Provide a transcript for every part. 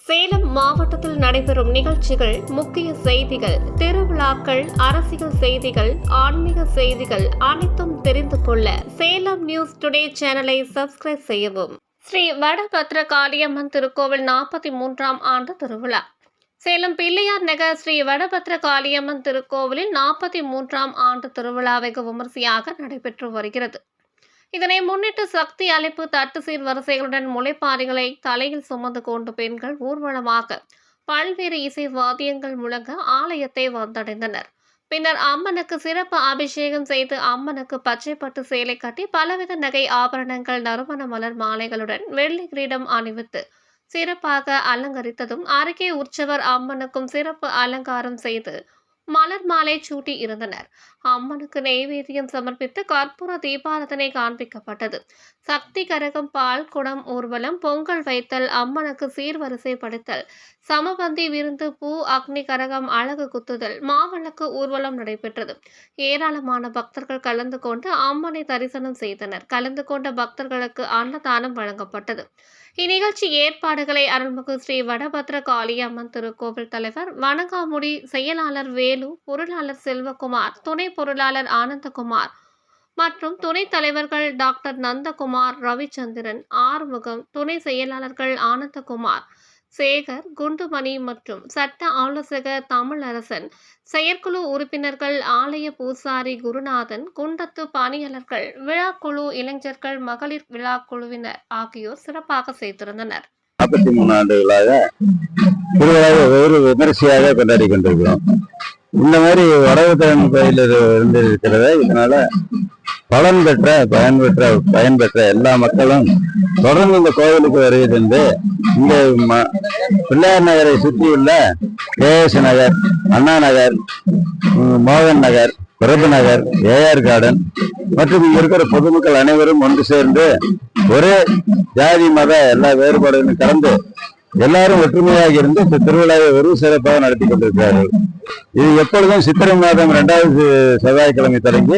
சேலம் மாவட்டத்தில் நடைபெறும் நிகழ்ச்சிகள், முக்கிய செய்திகள், திருவிழாக்கள், அரசியல் செய்திகள், ஆன்மீக செய்திகள் அனைத்தும் தெரிந்து கொள்ள சேலம் நியூஸ் டுடே சேனலை சப்ஸ்கிரைப் செய்யவும். ஸ்ரீ வடபத்ரகாளியம்மன் திருக்கோவில் 43ஆம் ஆண்டு திருவிழா. சேலம் பிள்ளையார் நகர் ஸ்ரீ வடபத்ரகாளியம்மன் திருக்கோவிலில் 43ஆம் ஆண்டு திருவிழா வெகு விமரிசையாக நடைபெற்று வருகிறது. இதனை முன்னிட்டு சக்தி அழைப்பு தட்டு சீர் வரிசைகளுடன் முளைப்பாரிகளை தலையில் சுமந்து கொண்டு பெண்கள் ஊர்வலமாக பல்வேறு இசை வாத்தியங்கள் முழங்க ஆலயத்தை வந்தடைந்தனர். பின்னர் அம்மனுக்கு சிறப்பு அபிஷேகம் செய்து அம்மனுக்கு பச்சை பட்டு சேலை கட்டி பலவித நகை ஆபரணங்கள், நறுமண மலர் மாலைகளுடன் வெள்ளி கிரீடம் அணிவித்து சிறப்பாக அலங்கரித்ததும் அருகே உற்சவர் அம்மனுக்கும் சிறப்பு அலங்காரம் செய்து மலர் மாலை சூட்டி இருந்தனர். அம்மனுக்கு நெய்வேத்தியம் சமர்ப்பித்து கற்பூர தீபாராதனை காண்பிக்கப்பட்டது. சக்தி கரகம், பால் குடம் ஊர்வலம், பொங்கல் வைத்தல், அம்மனுக்கு சீர்வரிசை படைத்தல், சமபந்தி விருந்து, பூ அக்னி கரகம், அழகு குத்துதல், மாவிளக்கு ஊர்வலம் நடைபெற்றது. ஏராளமான பக்தர்கள் கலந்து கொண்டு அம்மனை தரிசனம் செய்தனர். கலந்து கொண்ட பக்தர்களுக்கு அன்னதானம் வழங்கப்பட்டது. இந்நிகழ்ச்சி ஏற்பாடுகளை அருள்மிகு ஸ்ரீ வடபத்ரகாளியம்மன் திருக்கோவில் தலைவர் வணங்காமுடி, செயலாளர் வேலு, பொருளாளர் செல்வகுமார், துணை பொருளாளர் ஆனந்தகுமார் மற்றும் துணைத் தலைவர்கள் டாக்டர் நந்தகுமார், ரவிச்சந்திரன், ஆறுமுகம், துணை செயலாளர்கள் ஆனந்தகுமார், சேகர், குண்டுமணி மற்றும் சட்ட ஆலோசகர் தமிழரசன், செயற்குழு உறுப்பினர்கள் ஆலய பூசாரி குருநாதன், குண்டத்து பணியாளர்கள், விழாக்குழு, இளைஞர்கள், மகளிர் விழாக்குழுவினர் ஆகியோர் சிறப்பாக செய்திருந்தனர். 43 ஆண்டுகளாக திருவிழாவை வெகு விமரிசையாக கொண்டாடி கொண்டிருக்கிறோம். இந்த மாதிரி வடபத்திரன் கோயில் இருந்திருக்கிறத இதனால பயன்பெற்ற எல்லா மக்களும் தொடர்ந்து இந்த கோவிலுக்கு வருகிறது. இந்த பிள்ளையார் நகரை சுற்றியுள்ள கேஎஸ் நகர், அண்ணா நகர், மோகன் நகர், பிரபு நகர், ஏஆர் கார்டன் மற்றும் இங்க இருக்கிற பொதுமக்கள் அனைவரும் ஒன்று சேர்ந்து ஒரே ஜாதி மத எல்லா வேறுபாடுகளும் கடந்து எல்லாரும் ஒற்றுமையாக இருந்து இந்த திருவிழாவை வெறும் சிறப்பாக நடத்தி கொண்டிருக்கிறார்கள். இது எப்பொழுதும் சித்திரை மாதம் 2வது செவ்வாய்க்கிழமை தொடங்கி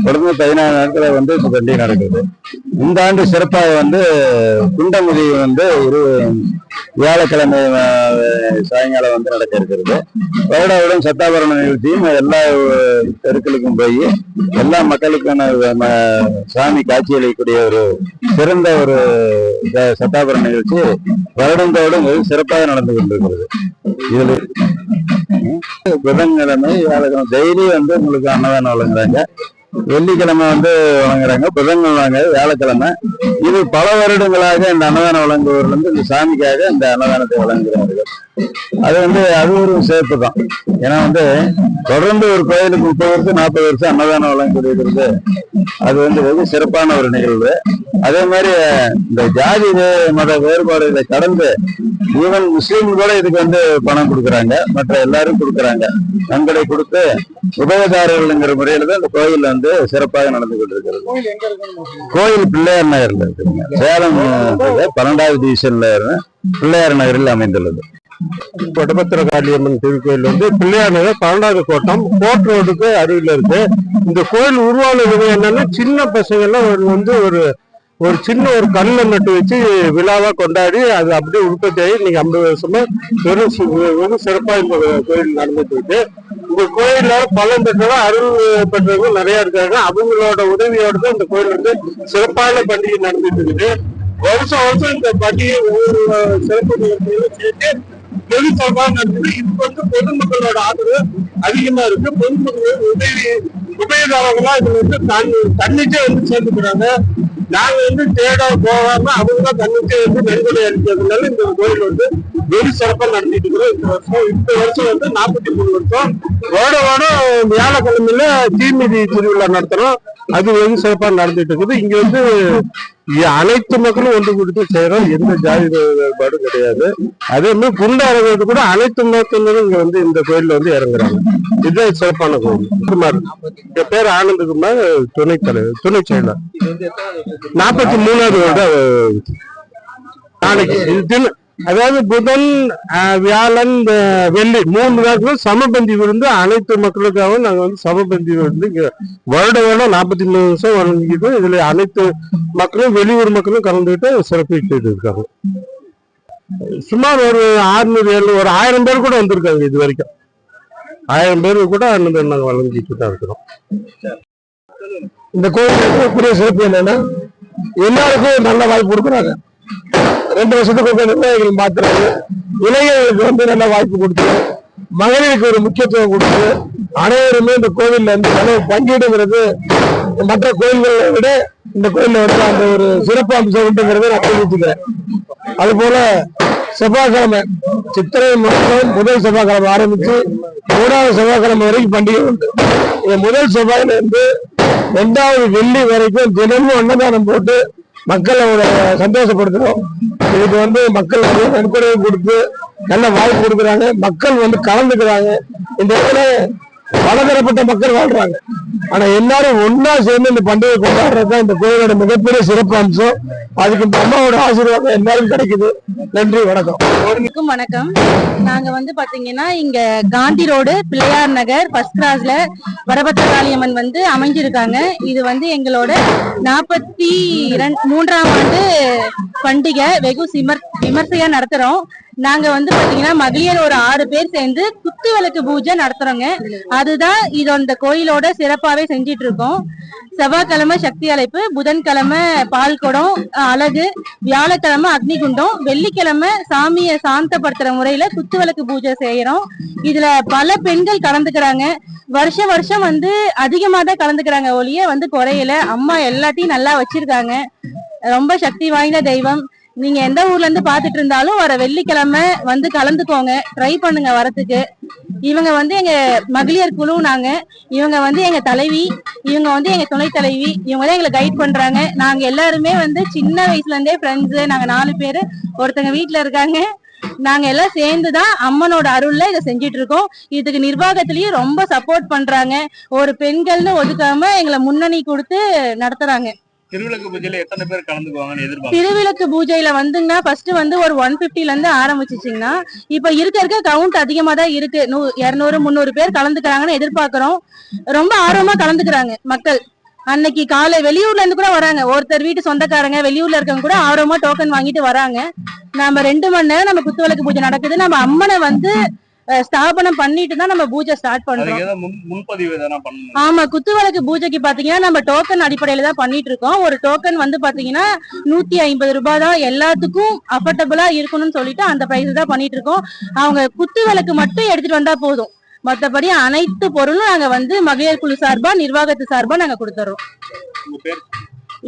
தொடர்ந்து 14 நாட்களை இந்த பண்டிகை நடக்குது. இந்த ஆண்டு சிறப்பாக குண்டமுதி வியாழக்கிழமை சாயங்காலம் நடக்க இருக்கிறது. வருடாவுடன் சத்தாபரண நிகழ்ச்சியும் எல்லா தெருக்களுக்கும் போய் எல்லா மக்களுக்கான சாமி காட்சியளிக்கக்கூடிய ஒரு சிறந்த ஒரு சத்தாபரண நிகழ்ச்சி வருடந்தோடும் சிறப்பாக நடந்து கொண்டிருக்கிறது. இதுல புதன்கிழமை, வியாழக்கிழமை டெய்லி உங்களுக்கு அன்னதானம் வழங்குறாங்க. வெள்ளிக்கிழமை வழங்குறாங்க, புதன்கிழமை, வியாழக்கிழமை. இது பல வருடங்களாக இந்த அன்னதானம் வழங்குவவர்கள் இந்த சாமிக்காக இந்த அன்னதானத்தை வழங்குகிறார்கள். அது ஒரு சிறப்பு தான். ஏன்னா தொடர்ந்து ஒரு கோயிலுக்கு 30 வருஷம் 40 வருஷம் அன்னதானம் வழங்கக்கூடியது அது வெகு சிறப்பான ஒரு நிகழ்வு. அதே மாதிரி இந்த ஜாதி மத வேறுபாடுகளை கடந்து ஈவன் முஸ்லீம் கூட இதுக்கு பணம் கொடுக்குறாங்க, மற்ற எல்லாரும் கொடுக்குறாங்க. நன்கொடை கொடுத்து உபயதாரர்கள்ங்கிற முறையில தான் இந்த கோயில் சிறப்பாக நடந்து கொண்டிருக்கிறது. கோயில் பிள்ளையார் நகர்ல இருக்குங்க. சேலம் 12வது டிவிஷன்ல பிள்ளையார் நகரில் அமைந்துள்ளது. வடபத்ரகாளியம்மன் திருக்கோயில் பிள்ளையார் நகர் 12வது கோட்டம் கோட் ரோடுக்கு அருகில் இருக்கு. இந்த கோயில் உருவான விதம் என்னன்னா, சின்ன பசங்க எல்லாம் ஒரு சின்ன ஒரு கல்லை நட்டு வச்சு விழாவா கொண்டாடி அது அப்படியே உற்பத்தி ஆகி இன்னைக்கு 50 வருஷமா வெறும் சிறப்பா இந்த கோயில் நடந்துட்டு இருக்கு. இந்த கோயில பலன் பெற்றவங்க, அருள் பெற்றவங்க நிறைய இருக்காங்க. அவங்களோட உதவியோட தான் இந்த கோயில் சிறப்பான பண்டிகை நடந்துட்டு இருக்குது. வருஷம் இந்த பண்டிகை ஒவ்வொரு சிறப்பு நிகழ்ச்சிகளும் சேர்த்து வெகு சிறப்பாக நடந்தது. இது பொதுமக்களோட ஆதரவு அதிகமா இருக்கு. பொதுமக்கள் உபயோகங்களா இதுல தன்னிச்சே சேர்ந்துக்கிறாங்க. நாங்க தேட போகாம அவங்க தன்னிச்சே நன்கொடை அளிக்கிறதுனால இந்த கோயில் வெகு சிறப்பா நடத்திட்டு இருக்கிறோம். இந்த வருஷம் 43 வருஷம் வருடம் வியாழக்கிழமையில தீமிதி திருவிழா நடத்துறோம். அது வெகு சிறப்பா நடந்துட்டு இருக்குது. இங்க அனைத்து மக்களும் ஒன்று கொடுத்து செய்யறோம். எந்த ஜாதி வேறுபாடும் கிடையாது. அதே மாதிரி புண்டை இறங்குறது கூட அனைத்து மக்களும் இங்க இந்த கோயில்ல இறங்குறாங்க. இதுதான் சிறப்பான கோயில். குமார், என் பேர் ஆனந்தகுமார், துணை செயலர். 43வது வருடம் நாளைக்கு. அதாவது புதன், வியாழன், வெள்ளி 3 நாட்களும் சமபந்தி விருந்து அனைத்து மக்களுக்காகவும் நாங்க சமபந்தி விருந்து வருடம் 43 வருஷம் வழங்கிட்டு இதுல அனைத்து மக்களும் வெளியூர் மக்களும் கலந்துகிட்டு சிறப்பிட்டு இருக்காங்க. சுமார் ஒரு 600 ஒரு 1000 பேர் கூட வந்திருக்காங்க. இது வரைக்கும் 1000 பேர் கூட அன்னதானம் நாங்கள் வழங்கிட்டு தான் இருக்கிறோம். இந்த கோயில் கூடிய சிறப்பு என்னன்னா எல்லாருக்கும் நல்ல வாய்ப்பு கொடுக்குறாங்க. 2 வருஷத்துக்கு நிர்வாகிகள் மாத்துறாங்க. இளைஞர்களுக்கு வந்து நல்ல வாய்ப்பு கொடுத்து மகளிருக்கு ஒரு முக்கியத்துவம் கொடுத்து அனைவருமே இந்த கோவில்ல வந்து பங்கீடுங்கிறது மற்ற கோயில்களை விட இந்த கோயில்ல வந்து அந்த ஒரு சிறப்பு அம்சம் உண்டுங்கிறத நான் தெரிவிச்சுக்கிறேன். அது போல செவ்வாய்க்கிழமை சித்திரை மாதம் முதல் செவ்வாய்க்கிழமை ஆரம்பிச்சு 3வது செவ்வாய்க்கிழமை வரைக்கும் பண்டிகை உண்டு. இந்த முதல் செவ்வாயில இருந்து 2வது வெள்ளி வரைக்கும் தினமும் அன்னதானம் போட்டு மக்களை சந்தோஷப்படுத்துறோம். இதுக்கு வந்து மக்கள் நன்கொடை கொடுத்து நல்ல வாய்ப்பு கொடுக்குறாங்க. மக்கள் வந்து கலந்துக்கிறாங்க. இந்த இடத்துல பலதரப்பட்ட மக்கள் வாழ்றாங்க. ஆனா எல்லாரும் ஒன்னா சேர்ந்து இந்த பண்டிகை கொண்டாடுறதுதான் இந்த கோயிலோட மிகப்பெரிய சிறப்பு அம்சம். அதுக்கு இந்த அம்மாவோட ஆசீர்வாதம் எல்லாரும் கிடைக்குது. நன்றி, வணக்கம். வணக்கம். நாங்க வந்து பாத்தீங்கன்னா இங்க காந்தி ரோடு பிள்ளையார் நகர் ஃபர்ஸ்ட் கிராஸ்ல வடபத்திரகாளியம்மன் வந்து அமைஞ்சிருக்காங்க. இது வந்து எங்களோட 43ஆம் ஆண்டு பண்டிகை வெகு விமர்சையா நடத்துறோம். நாங்க வந்து பாத்தீங்கன்னா மகளிர் ஒரு 6 பேர் சேர்ந்து குத்து விளக்கு பூஜை நடத்துறோங்க. அதுதான் இது அந்த கோயிலோட சிறப்பாவே செஞ்சிட்டு இருக்கோம். செவ்வாய்க்கிழமை சக்தி அழைப்பு, புதன்கிழமை பால் குடம் அழகு, வியாழக்கிழமை அக்னிகுண்டம், வெள்ளிக்கிழமை சாமியை சாந்தப்படுத்துற முறையில குத்து விளக்கு பூஜை செய்யறோம். இதுல பல பெண்கள் கலந்துக்கிறாங்க. வருஷம் வந்து அதிகமா தான் கலந்துக்கிறாங்க, ஒழிய வந்து குறையல. அம்மா எல்லாத்தையும் நல்லா வச்சிருக்காங்க. ரொம்ப சக்தி வாய்ந்த தெய்வம். நீங்க எந்த ஊர்ல இருந்து பாத்துட்டு இருந்தாலும் வர வெள்ளிக்கிழமை வந்து கலந்துக்கோங்க, ட்ரை பண்ணுங்க வரத்துக்கு. இவங்க வந்து எங்க மகளிர் குழு. இவங்க வந்து எங்க தலைவி, இவங்க வந்து எங்க துணை தலைவி. இவங்க தான் எங்களை கைட் பண்றாங்க. நாங்க எல்லாருமே வந்து சின்ன வயசுல இருந்தே ஃப்ரெண்ட்ஸ். நாங்க 4 பேரு, ஒருத்தங்க வீட்டுல இருக்காங்க. நாங்க எல்லாம் சேர்ந்துதான் அம்மனோட அருள்ல இதை செஞ்சிட்டு இருக்கோம். இதுக்கு நிர்வாகத்திலயும் ரொம்ப சப்போர்ட் பண்றாங்க. ஒரு பெண்கள்னு ஒதுக்காம எங்களை முன்னணி கொடுத்து நடத்துறாங்க. திருவிளக்கு பூஜையில எத்தனை பேர் கலந்துக்குவாங்கன்னு எதிர்பார்க்க? திருவிளக்கு பூஜையில வந்துங்கன்னா ஃபர்ஸ்ட் வந்து ஒரு 150ல இருந்து ஆரம்பிச்சிச்சிங்கன்னா இப்ப இருக்க கவுண்ட் அதிகமா தான் இருக்கு. 200 300 பேர் கலந்துக்கிறாங்கன்னு எதிர்பார்க்கிறோம். ரொம்ப ஆர்வமா கலந்துக்கிறாங்க மக்கள். அன்னைக்கு காலை வெளியூர்ல இருந்து கூட வராங்க. ஒருத்தர் வீட்டு சொந்தக்காரங்க வெளியூர்ல இருக்கவங்க கூட ஆர்வமா டோக்கன் வாங்கிட்டு வராங்க. நம்ம 2 மணி நேரம் நம்ம குத்துவிளக்கு பூஜை நடக்குது. நம்ம அம்மனை வந்து ஸ்தாபனம் பண்ணிட்டு தான் நம்ம பூஜை ஸ்டார்ட் பண்றோம். ஆமா, குத்துவிளக்கு பூஜைக்கு பாத்தீங்கன்னா நம்ம டோக்கன் அடிப்படையில தான் பண்ணிட்டு இருக்கோம். ஒரு டோக்கன் வந்து பாத்தீங்கன்னா 150 ரூபாய் தான். எல்லாத்துக்கும் அஃபோர்டபுளா இருக்கணும்னு சொல்லிட்டு அந்த பிரைஸ் தான் பண்ணிட்டு இருக்கோம். அவங்க குத்துவிளக்கு மட்டும் எடுத்துட்டு வந்தா போதும். மத்தபடி அனைத்து பொருளும் நாங்க வந்து மகளிர் குழு சார்பா, நிர்வாகத்து சார்பா நாங்க கொடுத்துறோம்.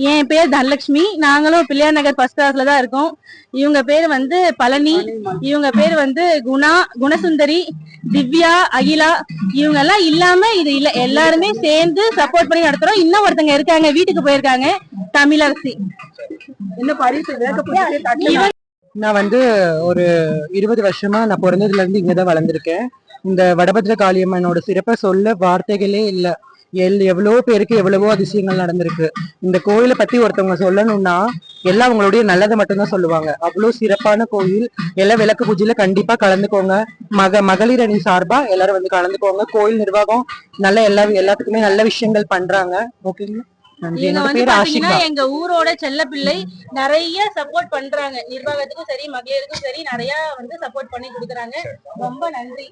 என் பேர் தனலட்சுமி. நாங்களும் பிள்ளையார் நகர் ஃபர்ஸ்ட் கிளாஸ்ல தான் இருக்கோம். இவங்க பேர் வந்து பழனி, இவங்க பேர் வந்து குணசுந்தரி, திவ்யா, அகிலா. இவங்க எல்லாம் இல்லாம இது இல்ல. எல்லாருமே சேர்ந்து சப்போர்ட் பண்ணி நடத்துறோம். இன்னும் ஒருத்தங்க இருக்காங்க, வீட்டுக்கு போயிருக்காங்க, தமிழரசி. நான் வந்து ஒரு 20 வருஷமா நான் பிறந்ததுல இருந்து இங்கதான் வளர்ந்துருக்கேன். இந்த வடபத்திர காளியம்மனோட சிறப்பை சொல்ல வார்த்தைகளே இல்ல. எவ்வளவோ பேருக்கு எவ்வளவோ அதிசயங்கள் நடந்திருக்கு. இந்த கோயிலை பத்தி ஒருத்தவங்க சொல்லணும்னா எல்லாம் அவங்களுடைய நல்லதை மட்டும்தான் சொல்லுவாங்க. அவ்வளவு சிறப்பான கோயில். எல்லாம் விளக்கு பூஜையில கண்டிப்பா கலந்துக்கோங்க. மகளிர் அணி சார்பா எல்லாரும் வந்து கலந்துக்கோங்க. கோயில் நிர்வாகம் நல்ல எல்லாத்துக்குமே நல்ல விஷயங்கள் பண்றாங்க. ஓகேங்களா? எங்க ஊரோட செல்ல பிள்ளை நிறைய சப்போர்ட் பண்றாங்க. நிர்வாகத்துக்கும் சரி, மகளிருக்கும் சரி நிறைய வந்து சப்போர்ட் பண்ணி கொடுக்குறாங்க. ரொம்ப நன்றி.